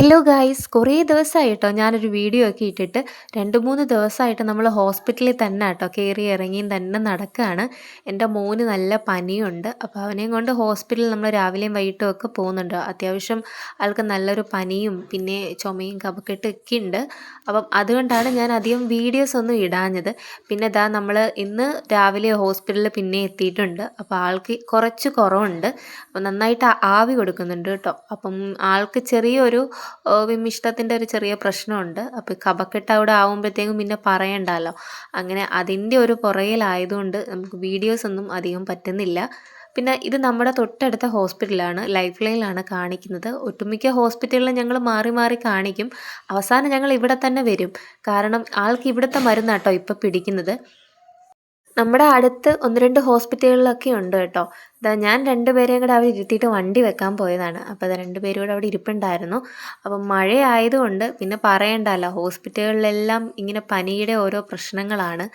Hello guys, കുറേ ദിവസമായിട്ടോ ഞാനൊരു video ഒക്കെ ഇട്ടിട്ട് 2-3 ദിവസമായിട്ട് നമ്മൾ ഹോസ്പിറ്റലിൽ തന്നെ കേട്ടോ കയറി ഇറങ്ങിയും തന്നെ നടക്കുകയാണ്. എൻ്റെ മോന് നല്ല പനിയുണ്ട്. അപ്പോൾ അവനെയും കൊണ്ട് ഹോസ്പിറ്റലിൽ നമ്മൾ രാവിലെയും വൈകിട്ടും ഒക്കെ പോകുന്നുണ്ട്. അത്യാവശ്യം ആൾക്ക് നല്ലൊരു പനിയും പിന്നെ ചുമയും കഫക്കെട്ടും ഒക്കെ ഉണ്ട്. അപ്പം അതുകൊണ്ടാണ് ഞാൻ അധികം വീഡിയോസ് ഒന്നും ഇടാഞ്ഞത്. പിന്നെ നമ്മൾ ഇന്ന് രാവിലെ ഹോസ്പിറ്റലിൽ പിന്നെ എത്തിയിട്ടുണ്ട്. അപ്പോൾ ആൾക്ക് കുറച്ച് കുറവുണ്ട്. അപ്പോൾ നന്നായിട്ട് ആവി കൊടുക്കുന്നുണ്ട് കേട്ടോ. അപ്പം ആൾക്ക് ചെറിയൊരു വിമ്മിഷ്ടത്തിൻ്റെ ഒരു ചെറിയ പ്രശ്നമുണ്ട്. അപ്പോൾ കഫക്കെട്ട് അവിടെ ആവുമ്പോഴത്തേക്കും പിന്നെ പറയണ്ടല്ലോ. അങ്ങനെ അതിൻ്റെ ഒരു പുറകിലായതുകൊണ്ട് നമുക്ക് വീഡിയോസ് ഒന്നും അധികം പറ്റുന്നില്ല. പിന്നെ ഇത് നമ്മുടെ തൊട്ടടുത്ത ഹോസ്പിറ്റലാണ്, ലൈഫ് ലൈനിലാണ് കാണിക്കുന്നത്. ഒട്ടുമിക്ക ഹോസ്പിറ്റലിലും ഞങ്ങൾ മാറി മാറി കാണിക്കും. അവസാനം ഞങ്ങൾ ഇവിടെ തന്നെ വരും. കാരണം ആൾക്ക് ഇവിടുത്തെ മരുന്നാട്ടോ ഇപ്പം പിടിക്കുന്നത്. നമ്മുടെ അടുത്ത് 1-2 ഹോസ്പിറ്റലുകളിലൊക്കെ ഉണ്ട് കേട്ടോ. ഞാൻ 2 പേരെയും കൂടെ അവിടെ ഇരുത്തിയിട്ട് വണ്ടി വെക്കാൻ പോയതാണ്. അപ്പോൾ 2 പേരും കൂടെ അവിടെ ഇരിപ്പുണ്ടായിരുന്നു. അപ്പം മഴയായതുകൊണ്ട് പിന്നെ പറയണ്ടല്ലോ, ഹോസ്പിറ്റലുകളിലെല്ലാം ഇങ്ങനെ പനിയുടെ ഓരോ പ്രശ്നങ്ങളാണ്.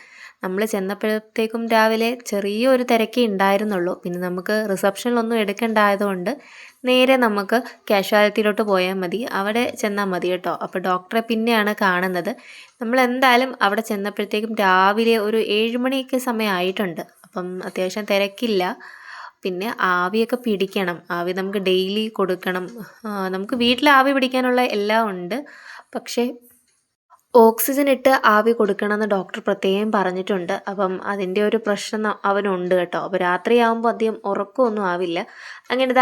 നമ്മൾ ചെന്നപ്പോഴത്തേക്കും രാവിലെ ചെറിയൊരു തിരക്കേ ഉണ്ടായിരുന്നുള്ളൂ. പിന്നെ നമുക്ക് റിസപ്ഷനിലൊന്നും എടുക്കേണ്ടായതുകൊണ്ട് നേരെ നമുക്ക് കാഷ്വാലിറ്റിയിലോട്ട് പോയാൽ മതി. അവിടെ ചെന്നാൽ മതി കേട്ടോ. അപ്പോൾ ഡോക്ടറെ പിന്നെയാണ് കാണുന്നത്. നമ്മൾ എന്തായാലും അവിടെ ചെന്നപ്പോഴത്തേക്കും രാവിലെ ഒരു 7 മണിയൊക്കെ സമയമായിട്ടുണ്ട്. അപ്പം അത്യാവശ്യം തിരക്കില്ല. പിന്നെ ആവിയൊക്കെ പിടിക്കണം. ആവി നമുക്ക് ഡെയിലി കൊടുക്കണം. നമുക്ക് വീട്ടിൽ ആവി പിടിക്കാനുള്ള എല്ലാം ഉണ്ട്. പക്ഷേ ഓക്സിജൻ ഇട്ട് ആവി കൊടുക്കണമെന്ന് ഡോക്ടർ പ്രത്യേകം പറഞ്ഞിട്ടുണ്ട്. അപ്പം അതിൻ്റെ ഒരു പ്രശ്നം അവനുണ്ട് കേട്ടോ. അപ്പോൾ രാത്രിയാകുമ്പോൾ അധികം ഉറക്കമൊന്നും ആവില്ല. അങ്ങനെ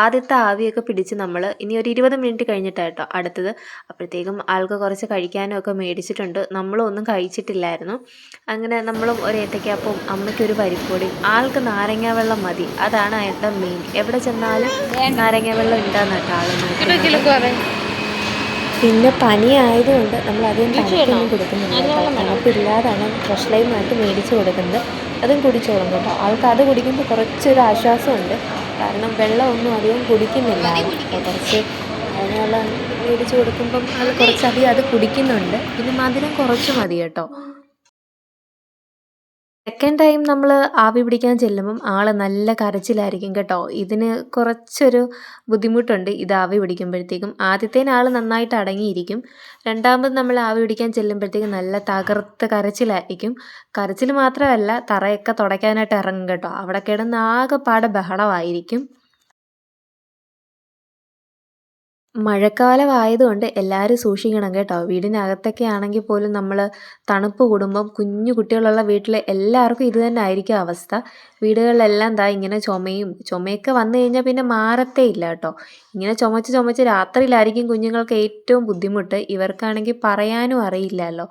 ആദ്യത്തെ ആവിയൊക്കെ പിടിച്ച് നമ്മൾ ഇനി ഒരു 20 മിനിറ്റ് കഴിഞ്ഞിട്ടാണ് കേട്ടോ അടുത്തത്. അപ്പോഴത്തേക്കും ആൾക്ക് കുറച്ച് കഴിക്കാനും ഒക്കെ മേടിച്ചിട്ടുണ്ട്. നമ്മളും ഒന്നും കഴിച്ചിട്ടില്ലായിരുന്നു. അങ്ങനെ നമ്മളും ഒരു ഏത്തയ്ക്കാപ്പവും അമ്മയ്ക്കൊരു പരിപ്പുവടയും ആൾക്ക് നാരങ്ങാ വെള്ളം മതി. അതാണ് അയാളുടെ മെയിൻ. എവിടെ ചെന്നാലും നാരങ്ങാ വെള്ളം ഉണ്ടാകുന്ന കേട്ടോ ആൾ നോക്കുന്നത്. പിന്നെ പനി ആയതുകൊണ്ട് നമ്മൾ അധികം തണുപ്പൊന്നും കൊടുക്കുന്നില്ല കേട്ടോ. തണുപ്പില്ലാതാണ് ഫ്രഷ് ലൈമായിട്ട് മേടിച്ച് കൊടുക്കുന്നത്. അതും കുടിച്ചോളും കേട്ടോ. ആൾക്ക് അത് കുടിക്കുമ്പോൾ കുറച്ചൊരു ആശ്വാസമുണ്ട്. കാരണം വെള്ളമൊന്നും അധികം കുടിക്കുന്നില്ല. അപ്പോൾ കുറച്ച് അതിനുള്ള മേടിച്ച് കൊടുക്കുമ്പം ആൾ കുറച്ചധികം അത് കുടിക്കുന്നുണ്ട്. പിന്നെ മധുരം കുറച്ച് മതി കേട്ടോ. സെക്കൻഡ് ടൈം നമ്മൾ ആവി പിടിക്കാൻ ചെല്ലുമ്പം ആൾ നല്ല കരച്ചിലായിരിക്കും കേട്ടോ. ഇതിന് കുറച്ചൊരു ബുദ്ധിമുട്ടുണ്ട് ഇത് ആവി പിടിക്കുമ്പോഴത്തേക്കും. ആദ്യത്തേന് ആൾ നന്നായിട്ട് അടങ്ങിയിരിക്കും. രണ്ടാമത് നമ്മൾ ആവി പിടിക്കാൻ ചെല്ലുമ്പോഴത്തേക്കും നല്ല തകർത്ത കരച്ചിലായിരിക്കും. കരച്ചിൽ മാത്രമല്ല, തറയൊക്കെ തുടയ്ക്കാനായിട്ട് ഇറങ്ങും കേട്ടോ. അവിടെ കിടന്ന് ആകെപ്പാടെ ബഹളമായിരിക്കും. മഴക്കാലമായതുകൊണ്ട് എല്ലാവരും സൂക്ഷിക്കണം കേട്ടോ. വീടിനകത്തൊക്കെ ആണെങ്കിൽ പോലും നമ്മൾ തണുപ്പ് കൂടുമ്പം കുഞ്ഞു കുട്ടികളുള്ള വീട്ടിൽ എല്ലാവർക്കും ഇത് തന്നെ ആയിരിക്കും അവസ്ഥ. വീടുകളിലെല്ലാം ഇങ്ങനെ ചുമയൊക്കെ വന്നു കഴിഞ്ഞാൽ പിന്നെ മാറത്തേ ഇല്ല കേട്ടോ. ഇങ്ങനെ ചുമച്ച് ചുമച്ച് രാത്രിയിലായിരിക്കും കുഞ്ഞുങ്ങൾക്ക് ഏറ്റവും ബുദ്ധിമുട്ട്. ഇവർക്കാണെങ്കിൽ പറയാനും അറിയില്ലല്ലോ.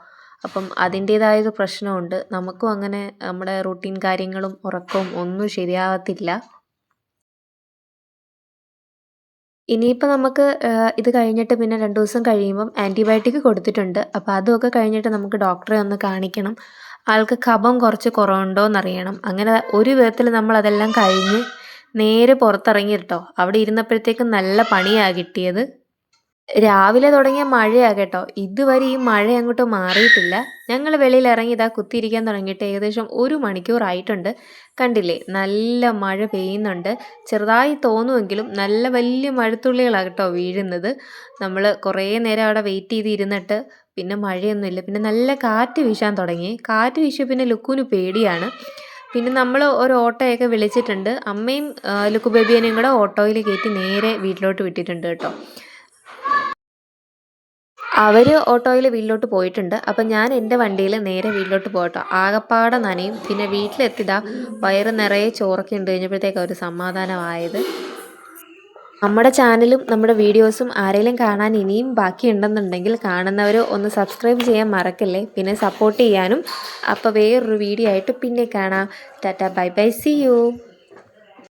അപ്പം അതിൻ്റേതായൊരു പ്രശ്നമുണ്ട്. നമുക്കും അങ്ങനെ നമ്മുടെ റൂട്ടീൻ കാര്യങ്ങളും ഉറക്കവും ഒന്നും ശരിയാവത്തില്ല. ഇനിയിപ്പോൾ നമുക്ക് ഇത് കഴിഞ്ഞിട്ട് പിന്നെ 2 ദിവസം കഴിയുമ്പം ആൻറ്റിബയോട്ടിക് കൊടുത്തിട്ടുണ്ട്. അപ്പോൾ അതുമൊക്കെ കഴിഞ്ഞിട്ട് നമുക്ക് ഡോക്ടറെ ഒന്ന് കാണിക്കണം. ആൾക്ക് കഫം കുറച്ച് കുറവുണ്ടോയെന്നറിയണം. അങ്ങനെ ഒരു വിധത്തിൽ നമ്മളതെല്ലാം കഴിഞ്ഞ് നേരെ പുറത്തിറങ്ങി കേട്ടോ. അവിടെ ഇരുന്നപ്പോഴത്തേക്കും നല്ല പണിയാണ് കിട്ടിയത്. രാവിലെ തുടങ്ങിയ മഴയാണ് കേട്ടോ. ഇതുവരെ ഈ മഴ അങ്ങോട്ട് മാറിയിട്ടില്ല. ഞങ്ങൾ വെളിയിൽ ഇറങ്ങി കുത്തിയിരിക്കാൻ തുടങ്ങിയിട്ട് ഏകദേശം 1 മണിക്കൂറായിട്ടുണ്ട്. കണ്ടില്ലേ, നല്ല മഴ പെയ്യുന്നുണ്ട്. ചെറുതായി തോന്നുമെങ്കിലും നല്ല വലിയ മഴത്തുള്ളികളാണ് കേട്ടോ വീഴുന്നത്. നമ്മൾ കുറേ നേരം അവിടെ വെയിറ്റ് ചെയ്തിരുന്നിട്ട് പിന്നെ മഴയൊന്നുമില്ല. പിന്നെ നല്ല കാറ്റ് വീശാൻ തുടങ്ങി. കാറ്റ് വീശിയ പിന്നെ ലുക്കുവിന് പേടിയാണ്. പിന്നെ നമ്മൾ ഒരു ഓട്ടോയൊക്കെ വിളിച്ചിട്ടുണ്ട്. അമ്മയും ലുക്കു ബേബിയേനെയും കൂടെ ഓട്ടോയിൽ കയറ്റി നേരെ വീട്ടിലോട്ട് വിട്ടിട്ടുണ്ട് കേട്ടോ. അവർ ഓട്ടോയിൽ വീട്ടിലോട്ട് പോയിട്ടുണ്ട്. അപ്പം ഞാൻ എൻ്റെ വണ്ടിയിൽ നേരെ വീട്ടിലോട്ട് പോകട്ടോ. ആകപ്പാടെ നനയും. പിന്നെ വീട്ടിലെത്തിയതാ വയറ് നിറയെ ചോറൊക്കെ ഉണ്ട് കഴിഞ്ഞപ്പോഴത്തേക്കാണ് ഒരു സമാധാനമായത്. നമ്മുടെ ചാനലും നമ്മുടെ വീഡിയോസും ആരെങ്കിലും കാണാൻ ഇനിയും ബാക്കിയുണ്ടെന്നുണ്ടെങ്കിൽ കാണുന്നവർ ഒന്ന് സബ്സ്ക്രൈബ് ചെയ്യാൻ മറക്കല്ലേ. പിന്നെ സപ്പോർട്ട് ചെയ്യാനും. അപ്പോൾ വേറൊരു വീഡിയോ ആയിട്ട് പിന്നെ കാണാം. Tata, bye bye, see U.